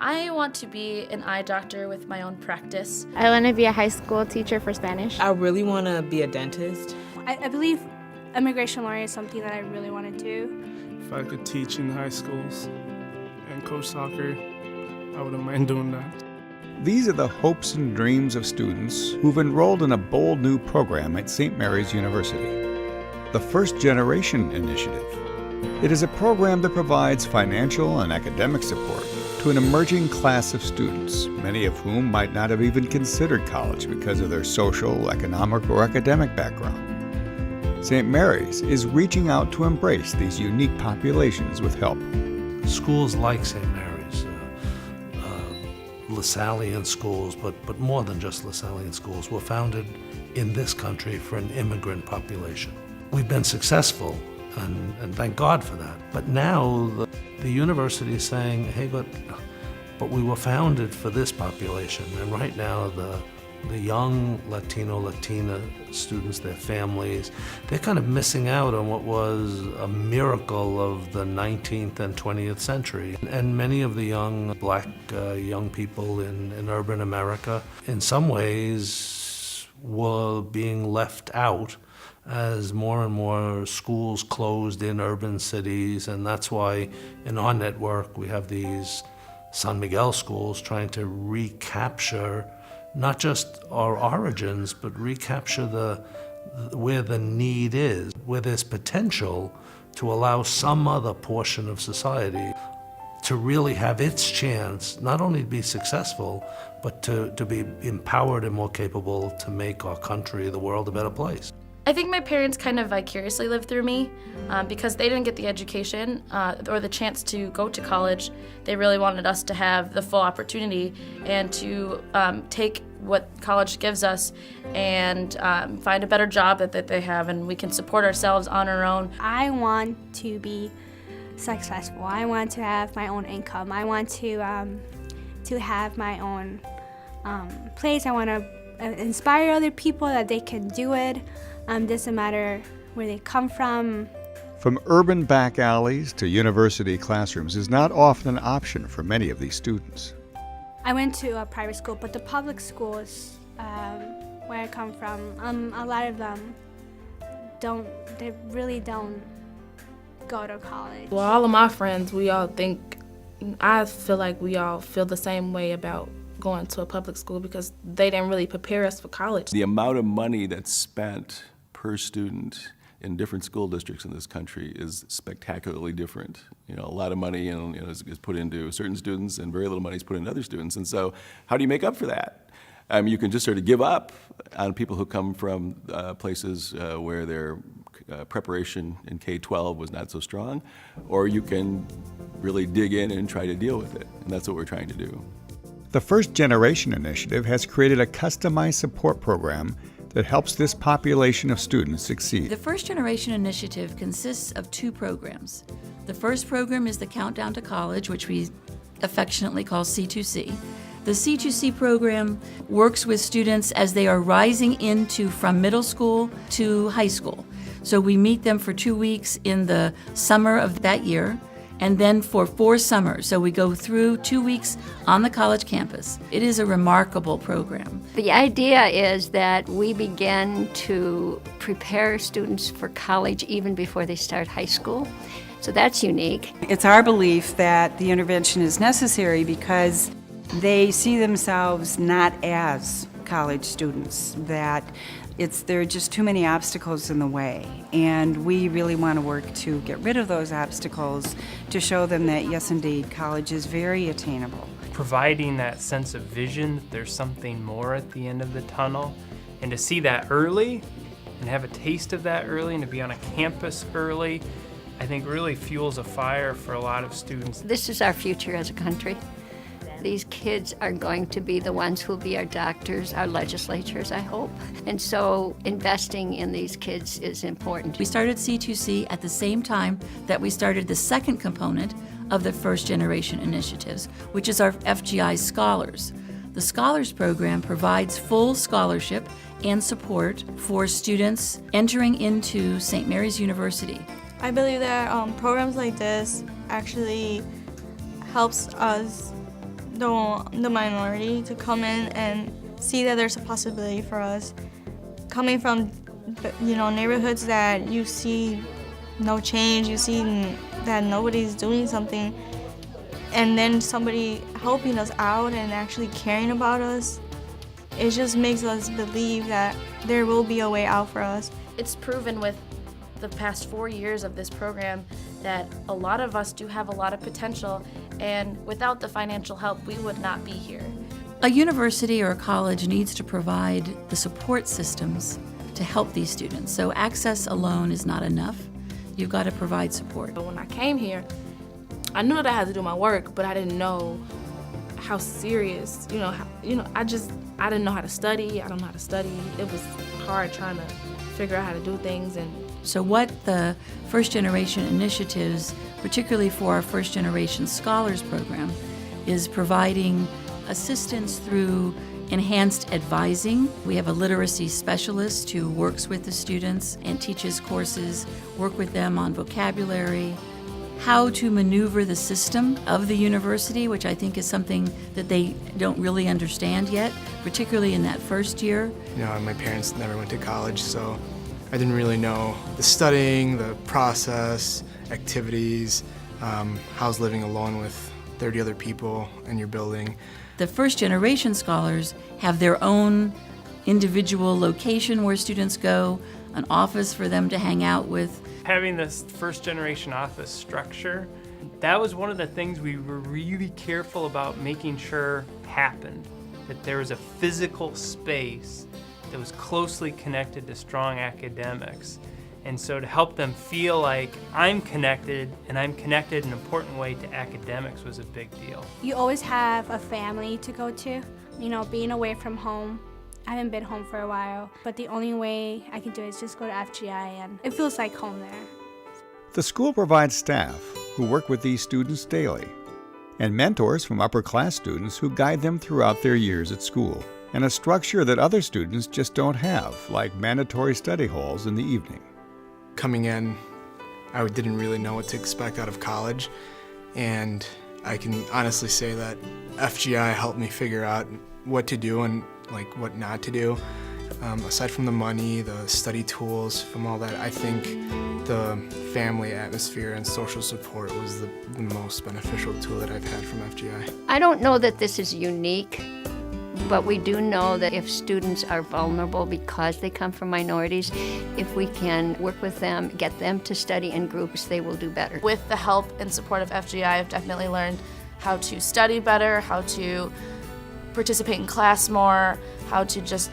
I want to be an eye doctor with my own practice. I want to be a high school teacher for Spanish. I really want to be a dentist. I believe immigration lawyer is something that I really want to do. If I could teach in high schools and coach soccer, I wouldn't mind doing that. These are the hopes and dreams of students who've enrolled in a bold new program at St. Mary's University, the First Generation Initiative. It is a program that provides financial and academic support to an emerging class of students, many of whom might not have even considered college because of their social, economic, or academic background. St. Mary's is reaching out to embrace these unique populations with help. Schools like St. Mary's, Lasallian schools, but more than just Lasallian schools, were founded in this country for an immigrant population. We've been successful, and thank God for that. But now the university is saying, hey, but we were founded for this population, and right now the young Latino, Latina students, their families, they're kind of missing out on what was a miracle of the 19th and 20th century. And many of the young black young people in urban America, in some ways, were being left out as more and more schools closed in urban cities. And that's why in our network we have these San Miguel schools trying to recapture not just our origins, but recapture where the need is, where there's potential to allow some other portion of society to really have its chance, not only to be successful, but to be empowered and more capable to make our country, the world, a better place. I think my parents kind of vicariously lived through me because they didn't get the education or the chance to go to college. They really wanted us to have the full opportunity and to take what college gives us and find a better job that they have, and we can support ourselves on our own. I want to be successful. I want to have my own income. I want to have my own place. I want to inspire other people that they can do it. Doesn't matter where they come from. From urban back alleys to university classrooms is not often an option for many of these students. I went to a private school, but the public schools where I come from, a lot of them they really don't go to college. Well, all of my friends, I feel like we all feel the same way about going to a public school because they didn't really prepare us for college. The amount of money that's spent per student in different school districts in this country is spectacularly different. You know, a lot of money is put into certain students and very little money is put into other students. And so how do you make up for that? You can just sort of give up on people who come from places where their preparation in K-12 was not so strong, or you can really dig in and try to deal with it. And that's what we're trying to do. The First Generation Initiative has created a customized support program that helps this population of students succeed. The First Generation Initiative consists of two programs. The first program is the Countdown to College, which we affectionately call C2C. The C2C program works with students as they are rising from middle school to high school. So we meet them for 2 weeks in the summer of that year, and then for 4 summers. So we go through 2 weeks on the college campus. It is a remarkable program. The idea is that we begin to prepare students for college even before they start high school. So that's unique. It's our belief that the intervention is necessary because they see themselves not as college students, that there are just too many obstacles in the way, and we really want to work to get rid of those obstacles to show them that, yes, indeed, college is very attainable. Providing that sense of vision that there's something more at the end of the tunnel, and to see that early and have a taste of that early and to be on a campus early, I think really fuels a fire for a lot of students. This is our future as a country. These kids are going to be the ones who will be our doctors, our legislators, I hope. And so investing in these kids is important. We started C2C at the same time that we started the second component of the First Generation Initiatives, which is our FGI Scholars. The Scholars program provides full scholarship and support for students entering into St. Mary's University. I believe that programs like this actually helps us the minority to come in and see that there's a possibility for us. Coming from, neighborhoods that you see no change, you see that nobody's doing something, and then somebody helping us out and actually caring about us, it just makes us believe that there will be a way out for us. It's proven with the past 4 years of this program that a lot of us do have a lot of potential, and without the financial help, we would not be here. A university or a college needs to provide the support systems to help these students. So access alone is not enough. You've got to provide support. But when I came here, I knew that I had to do my work, but I didn't know how serious, I didn't know how to study. I don't know how to study. It was hard trying to figure out how to do things. And so what the First Generation initiatives, particularly for our First Generation Scholars program, is providing assistance through enhanced advising. We have a literacy specialist who works with the students and teaches courses, work with them on vocabulary, how to maneuver the system of the university, which I think is something that they don't really understand yet, particularly in that first year. My parents never went to college, so I didn't really know the studying, the process, activities, how's living alone with 30 other people in your building. The First Generation Scholars have their own individual location where students go, an office for them to hang out with. Having this First Generation office structure, that was one of the things we were really careful about making sure happened, that there was a physical space that was closely connected to strong academics. And so to help them feel like I'm connected, and I'm connected in an important way to academics, was a big deal. You always have a family to go to, being away from home. I haven't been home for a while, but the only way I can do it is just go to FGI, and it feels like home there. The school provides staff who work with these students daily, and mentors from upper-class students who guide them throughout their years at school, and a structure that other students just don't have, like mandatory study halls in the evening. Coming in, I didn't really know what to expect out of college, and I can honestly say that FGI helped me figure out what to do and what not to do. Aside from the money, the study tools, from all that, I think the family atmosphere and social support was the most beneficial tool that I've had from FGI. I don't know that this is unique, but we do know that if students are vulnerable because they come from minorities, if we can work with them, get them to study in groups, they will do better. With the help and support of FGI, I've definitely learned how to study better, how to participate in class more, how to just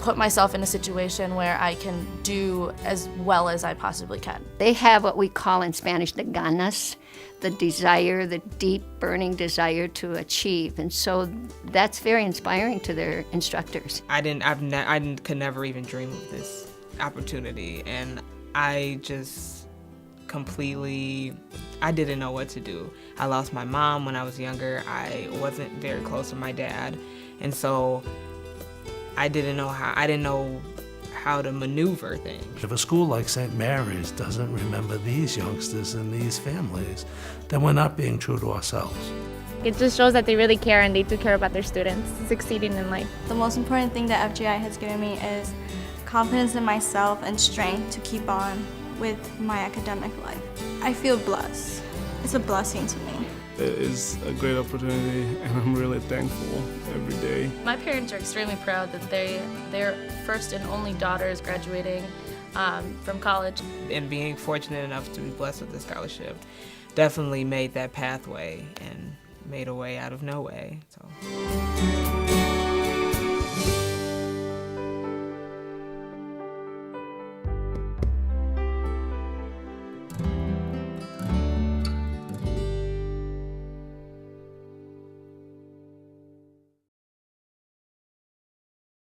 put myself in a situation where I can do as well as I possibly can. They have what we call in Spanish the ganas, the desire, the deep burning desire to achieve, and so that's very inspiring to their instructors. I could never even dream of this opportunity, and I just I didn't know what to do. I lost my mom when I was younger. I wasn't very close to my dad, and so I didn't know how to maneuver things. If a school like St. Mary's doesn't remember these youngsters and these families, then we're not being true to ourselves. It just shows that they really care and they do care about their students succeeding in life. The most important thing that FGI has given me is confidence in myself and strength to keep on with my academic life. I feel blessed. It's a blessing to me. It is a great opportunity, and I'm really thankful every day. My parents are extremely proud that their first and only daughter is graduating from college. And being fortunate enough to be blessed with this scholarship definitely made that pathway and made a way out of no way. So.